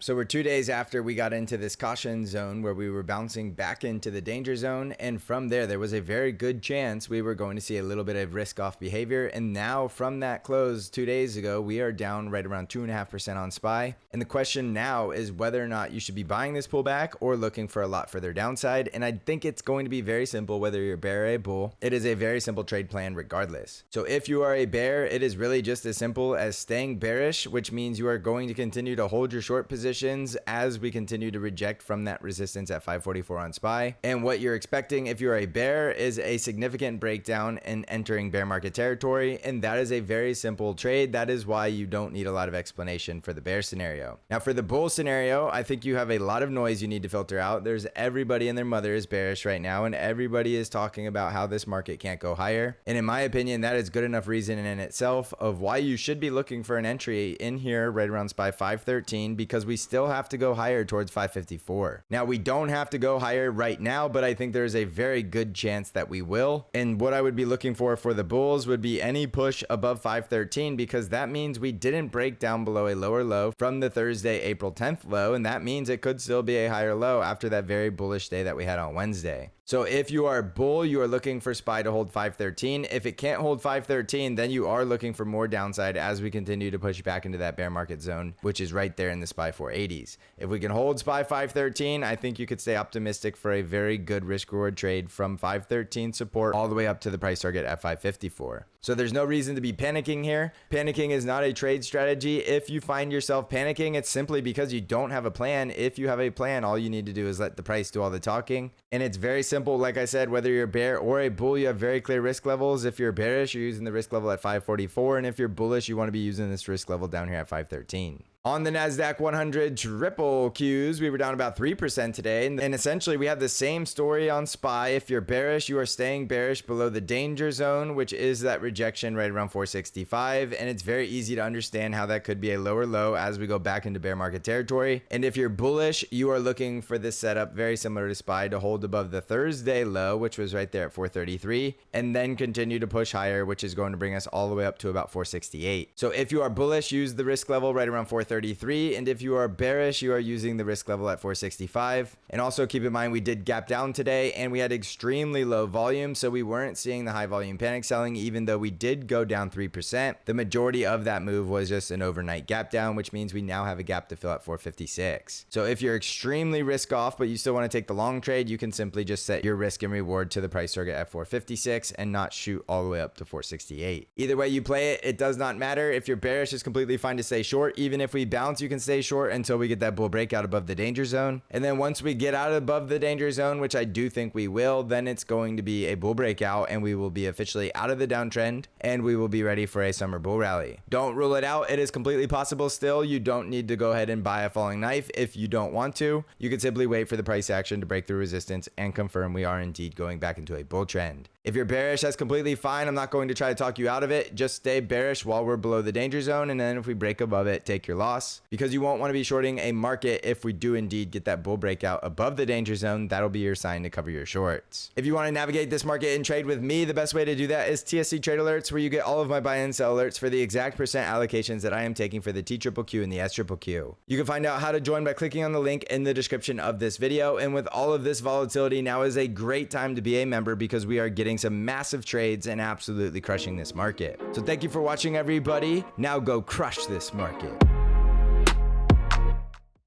So we're 2 days after we got into this caution zone where we were bouncing back into the danger zone. And from there was a very good chance we were going to see a little bit of risk off behavior. And now from that close 2 days ago, we are down right around 2.5% on SPY. And the question now is whether or not you should be buying this pullback or looking for a lot further downside. And I think it's going to be very simple whether you're a bear or a bull. It is a very simple trade plan regardless. So if you are a bear, it is really just as simple as staying bearish, which means you are going to continue to hold your short positions as we continue to reject from that resistance at 544 on SPY. And what you're expecting if you're a bear is a significant breakdown and entering bear market territory. And that is a very simple trade. That is why you don't need a lot of explanation for the bear scenario. Now for the bull scenario, I think you have a lot of noise you need to filter out. There's everybody and their mother is bearish right now, and everybody is talking about how this market can't go higher. And in my opinion, that is good enough reason in itself of why you should be looking for an entry in here right around SPY 513, because we still have to go higher towards 554. Now we don't have to go higher right now, but I think there's a very good chance that we will. And what I would be looking for the bulls would be any push above 513, because that means we didn't break down below a lower low from the Thursday, April 10th low. And that means it could still be a higher low after that very bullish day that we had on Wednesday. So if you are a bull, you are looking for SPY to hold 513. If it can't hold 513, then you are looking for more downside as we continue to push back into that bear market zone, which is right there in the SPY 480s. If we can hold SPY 513, I think you could stay optimistic for a very good risk reward trade from 513 support all the way up to the price target at 554. So there's no reason to be panicking here. Panicking is not a trade strategy. If you find yourself panicking, it's simply because you don't have a plan. If you have a plan, all you need to do is let the price do all the talking. And it's very simple. Like I said, whether you're a bear or a bull, you have very clear risk levels. If you're bearish, you're using the risk level at 544. And if you're bullish, you want to be using this risk level down here at 513. On the NASDAQ 100 triple Qs, we were down about 3% today. And essentially, we have the same story on SPY. If you're bearish, you are staying bearish below the danger zone, which is that rejection right around 465. And it's very easy to understand how that could be a lower low as we go back into bear market territory. And if you're bullish, you are looking for this setup very similar to SPY to hold above the Thursday low, which was right there at 433, and then continue to push higher, which is going to bring us all the way up to about 468. So if you are bullish, use the risk level right around 433, and if you are bearish, you are using the risk level at 465. And also keep in mind we did gap down today and we had extremely low volume, so we weren't seeing the high volume panic selling. Even though we did go down 3%, the majority of that move was just an overnight gap down, which means we now have a gap to fill at 456. So if you're extremely risk off but you still want to take the long trade, you can simply just set your risk and reward to the price target at 456 and not shoot all the way up to 468. Either way you play it, it does not matter. If you're bearish, it's completely fine to stay short. Even if we bounce, you can stay short until we get that bull breakout above the danger zone. And then once we get out above the danger zone, which I do think we will, then it's going to be a bull breakout and we will be officially out of the downtrend and we will be ready for a summer bull rally. Don't rule it out. It is completely possible still. You don't need to go ahead and buy a falling knife if you don't want to. You can simply wait for the price action to break through resistance and confirm we are indeed going back into a bull trend. If you're bearish, that's completely fine. I'm not going to try to talk you out of it. Just stay bearish while we're below the danger zone. And then if we break above it, take your loss, because you won't want to be shorting a market. If we do indeed get that bull breakout above the danger zone, that'll be your sign to cover your shorts. If you want to navigate this market and trade with me, the best way to do that is TSC Trade Alerts, where you get all of my buy and sell alerts for the exact percent allocations that I am taking for the TQQQ and the SQQQ. You can find out how to join by clicking on the link in the description of this video. And with all of this volatility, now is a great time to be a member because we are getting some massive trades and absolutely crushing this market. So thank you for watching, everybody. Now go crush this market.